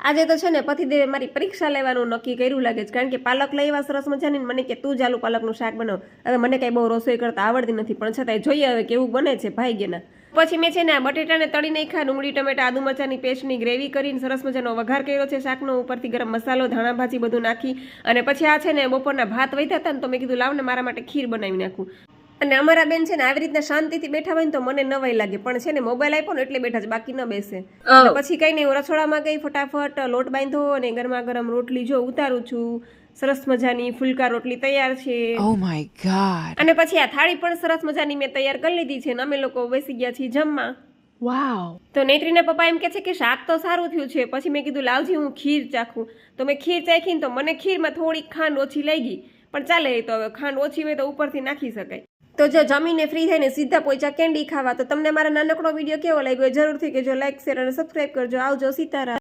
આજે તો છે ને પતિદેવે મારી પરીક્ષા લેવાનું નક્કી કર્યું લાગે છે, કારણ કે પાલક લઈ આવ્યા સરસ મજાની, મને કે તું ચાલુ પાલકનું શાક બનાવ. હવે મને કઈ બહુ રસોઈ કરતા આવડતી નથી, પણ છતાંય જોઈએ હવે કેવું બને છે ભાગ્યના. પછી મેં છે ને આ બટેટાને તળી નાખ્યા, ડુંગળી ટમેટા આદુ મરચાની પેસ્ટની ગ્રેવી કરીને સરસ મજાનો વઘાર કર્યો છે શાકનો, ઉપરથી ગરમ મસાલો ધાણા ભાજી બધું નાખી. અને પછી આ છે ને બપોરના ભાત વધ્યા હતા ને, તો મેં કીધું લાવ ને મારા માટે ખીર બનાવી નાખું. અને અમારા બેન છે ને આવી રીતના શાંતિથી બેઠા હોય ને તો મને નવાઈ લાગે, પણ છે ને મોબાઈલ આપ્યો ને એટલે બેઠા છે, બાકી ન બેસે. પછી કઈ નહીં, હું રસોડામાં ગઈ, ફટાફટ લોટ બાંધો અને ગરમા ગરમ રોટલી જો ઉતારું છું. સરસ મજાની ફુલકા રોટલી તૈયાર છે. Oh my god. અને પછી આ થાળી પણ સરસ મજાની મેં તૈયાર કરી લીધી છે, અને અમે લોકો બેસી ગયા છીએ જમવા. Wow. તો નેત્રીના પપ્પા એમ કે છે કે શાક તો સારું થયું છે. પછી મેં કીધું લાવજી હું ખીર ચાખું. તો મેં ખીર ચાખીને તો મને ખીરમાં થોડીક ખાંડ ઓછી લાગી, પણ ચાલે, તો હવે ખાંડ ઓછી હોય તો ઉપરથી નાખી શકાય. તો જો જમીને ફ્રી થઈને સીધા પહોંચ્યા કેન્ડી ખાવા. તો તમને મારા નાનકડો વિડીયો કેવો લાગ્યો જરૂરથી કહેજો, લાઈક શેર અને સબસ્ક્રાઈબ કરજો. આવજો, સીતારામ.